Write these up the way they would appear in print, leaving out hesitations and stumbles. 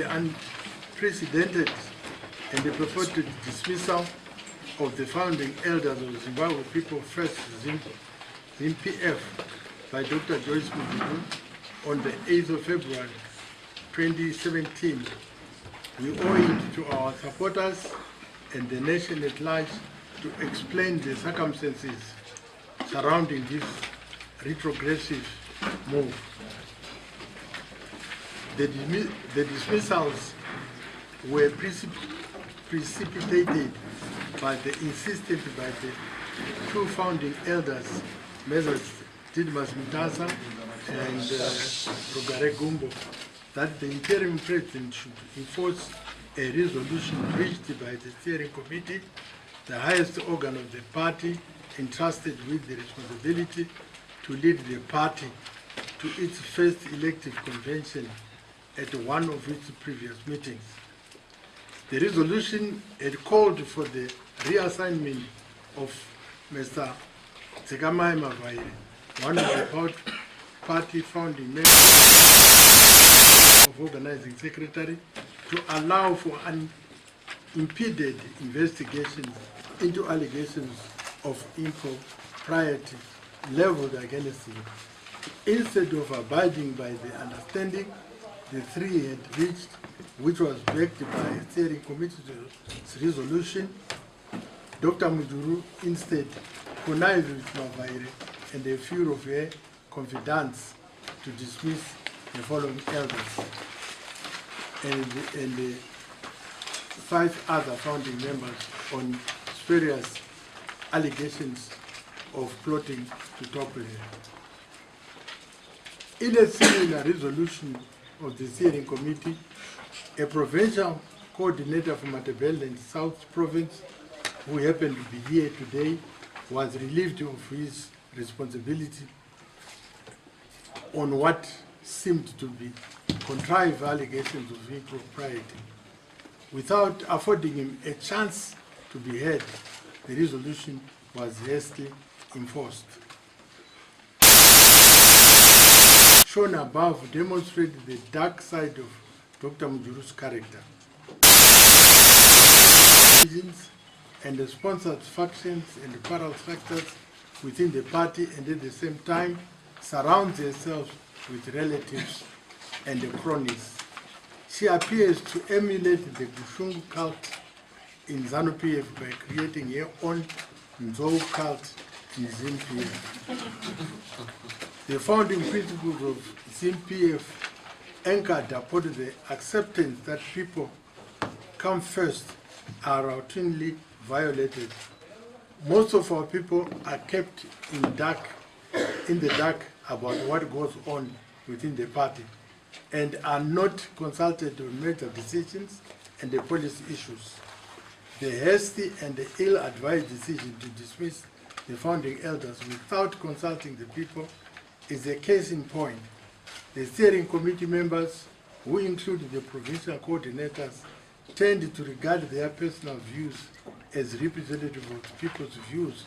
the unprecedented and the purported dismissal of the founding elders of Zimbabwe People First Zimpf by Dr. Joyce Mujuru on the 8th of February 2017, we owe it to our supporters and the nation at large to explain the circumstances surrounding this retrogressive move. The dismissals were precipitated by the insistence by the two founding elders, Messrs. Mutasa and Gumbo, that the interim president should enforce a resolution reached by the steering committee, the highest organ of the party entrusted with the responsibility to lead the party to its first elective convention at one of its previous meetings. The resolution had called for the reassignment of Mr. Tsekamai Mavaire, one of the party founding members of organizing secretary, to allow for unimpeded investigation into allegations of impropriety leveled against him. Instead of abiding by the understanding the three had reached, which was backed by a steering committee's resolution, Dr. Mujuru instead connived with Mavaire and a few of her confidants to dismiss the following elders and the 5 other founding members on various allegations of plotting to topple her. In a similar resolution of the steering committee, a provincial coordinator from Matabeleland South Province, who happened to be here today, was relieved of his responsibility on what seemed to be contrived allegations of impropriety. Without affording him a chance to be heard, the resolution was hastily enforced. Shown above demonstrated the dark side of Dr. Mujuru's character. And the sponsored factions and parallel factors within the party, and at the same time surrounds herself with relatives and the cronies. She appears to emulate the Gushungu cult in ZANU-PF by creating her own Nzou cult in Zimpf. The founding principles of Zimpf anchored upon the acceptance that people come first are routinely violated. Most of our people are kept in the dark about what goes on within the party and are not consulted on major decisions and the policy issues. The hasty and the ill-advised decision to dismiss the founding elders without consulting the people is a case in point. The steering committee members, who include the provincial coordinators, tend to regard their personal views as representative of the people's views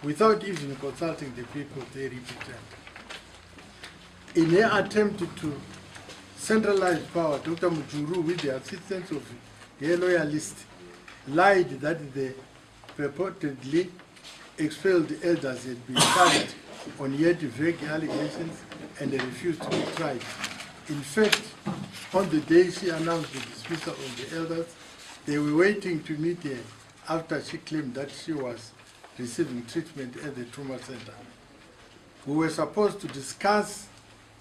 without even consulting the people they represent. In her attempt to centralize power, Dr. Mujuru, with the assistance of her loyalists, lied that the purportedly expelled elders had been charged on yet vague allegations and they refused to be tried. In fact, on the day she announced the dismissal of the elders, they were waiting to meet her after she claimed that she was receiving treatment at the trauma center. We were supposed to discuss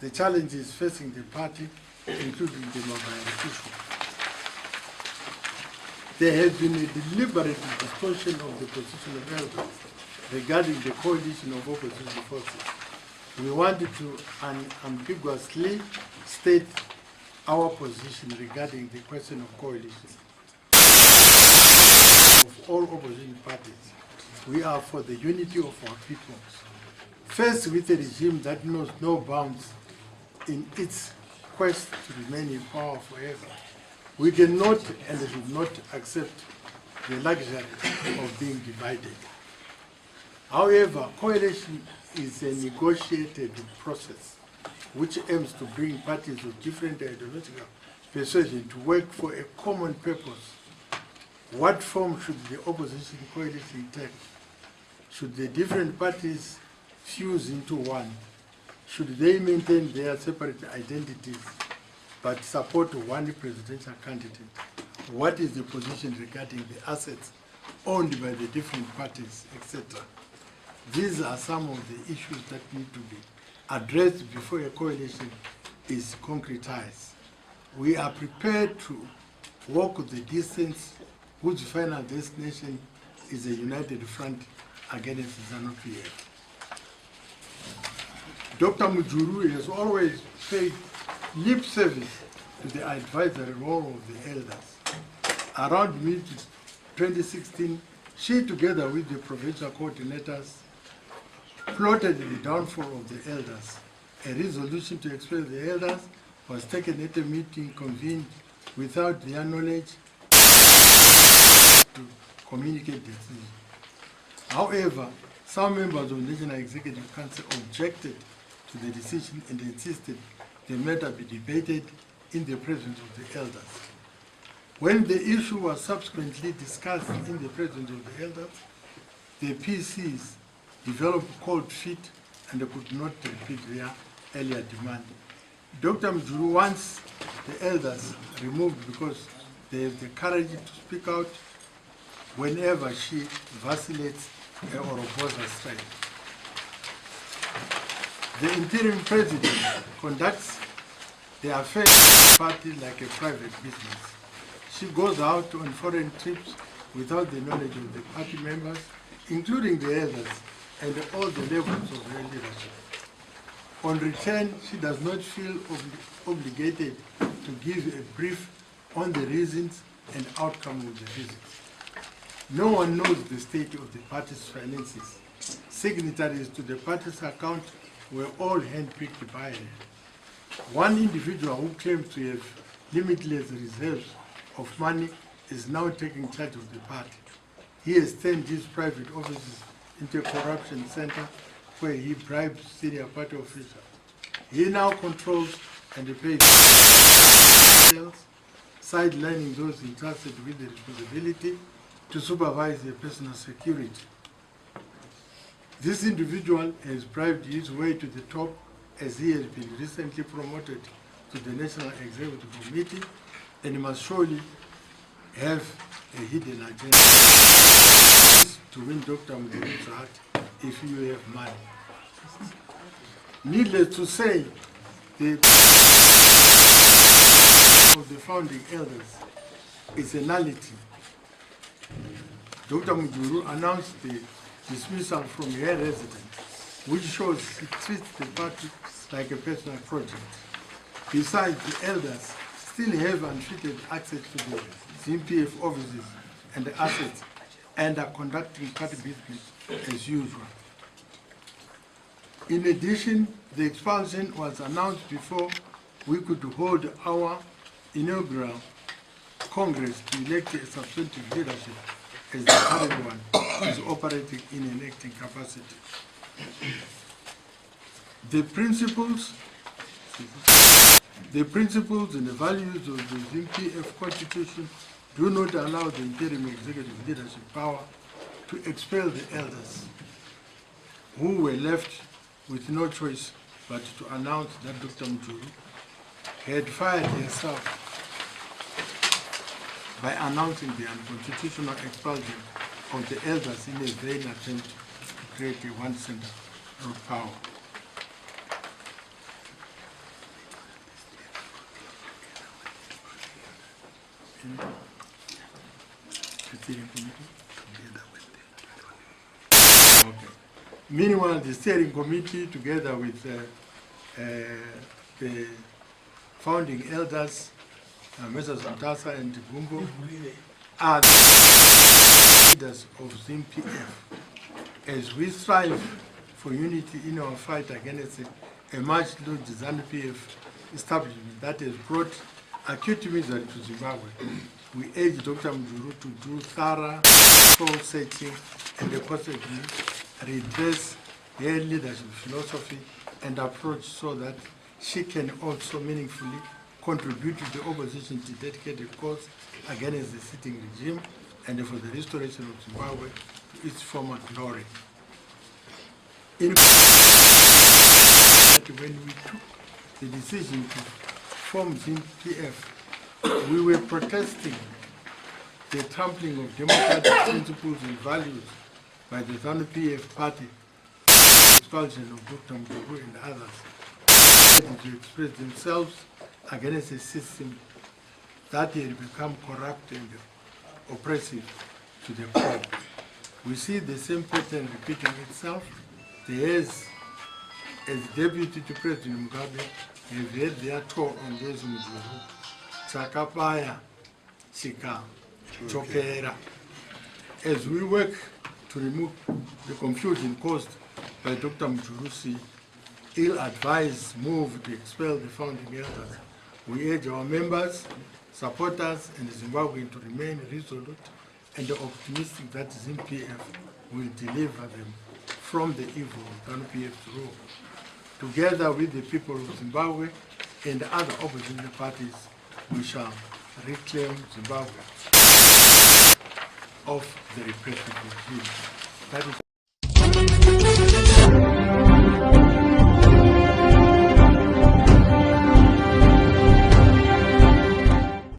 the challenges facing the party, including the Mugabe issue. There has been a deliberate distortion of the position of elders regarding the coalition of opposition forces. We wanted to unambiguously state our position regarding the question of coalition of all opposition parties. We are for the unity of our people. First, with a regime that knows no bounds in its quest to remain in power forever. We cannot and should not accept the luxury of being divided. However, coalition is a negotiated process which aims to bring parties of different ideological persuasion to work for a common purpose. What form should the opposition coalition take? Should the different parties fuse into one? Should they maintain their separate identities but support one presidential candidate? What is the position regarding the assets owned by the different parties, etc.? These are some of the issues that need to be addressed before a coalition is concretized. We are prepared to walk the distance whose final destination is a united front against ZANU-PF. Dr. Mujuru has always paid lip service to the advisory role of the elders. Around mid-2016, she, together with the provincial coordinators, plotted the downfall of the elders. A resolution to expel the elders was taken at a meeting convened without their knowledge to communicate the decision. However, some members of the National Executive Council objected to the decision and insisted the matter be debated in the presence of the elders. When the issue was subsequently discussed in the presence of the elders, the PCs developed cold feet and they could not repeat their earlier demand. Dr. Mujuru wants the elders removed because they have the courage to speak out whenever she vacillates or opposes a strike. The interim president conducts the affairs of the party like a private business. She goes out on foreign trips without the knowledge of the party members, including the elders and all the levels of her leadership. On return, she does not feel obligated to give a brief on the reasons and outcome of the visit. No one knows the state of the party's finances. Signatories to the party's account were all handpicked by her. One individual who claims to have limitless reserves of money is now taking charge of the party. He has turned his private offices into a corruption center where he bribes senior party officials. He now controls and pays sales, sidelining those entrusted with the responsibility to supervise their personal security. This individual has bribed his way to the top as he has been recently promoted to the National Executive Committee and must surely have a hidden agenda to win Dr. Mugabe's heart if you have money. Needless to say, the of the founding elders is a nullity. Dr. Mujuru announced the dismissal from her residence, which shows she treats the party like a personal project. Besides, the elders still have unfettered access to the Zimpf offices and the assets and are conducting party business as usual. In addition, the expulsion was announced before we could hold our inaugural Congress to elect a substantive leadership as the current one is operating in an acting capacity. The principles and the values of the Zimpf Constitution do not allow the interim executive leadership power to expel the elders, who were left with no choice but to announce that Dr. Mujuru had fired herself by announcing the unconstitutional expulsion of the elders in a vain attempt to create a one center of power. Okay. Meanwhile, the steering committee, together with the founding elders, Mrs. Mutasa and Gumbo, are the leaders of Zimpf. As we strive for unity in our fight against a much-loved ZANU-PF establishment that has brought acute misery to Zimbabwe, we urge Dr. Mujuru to do thorough soul-searching and possibly redress her leadership philosophy and approach so that she can also meaningfully contribute to the opposition to dedicated cause against the sitting regime and for the restoration of Zimbabwe to its former glory. In when we took the decision to form Zimpf, we were protesting the trampling of democratic principles and values by the ZANU-PF party, the expulsion of Dr. Mujuru and others, to express themselves against a system that had become corrupt and oppressive to the core. We see the same pattern repeating itself. The heirs, as deputy to President Mugabe, have had their toll on those Mujuru, Chakapaya, Chika, Chokera. As we work to remove the confusion caused by Dr. Mujuru's ill-advised move to expel the founding elders, we urge our members, supporters, and Zimbabweans to remain resolute and optimistic that Zimpf will deliver them from the evil of ZANU-PF's rule. Together with the people of Zimbabwe and other opposition parties, we shall reclaim Zimbabwe of the repressive regime. That is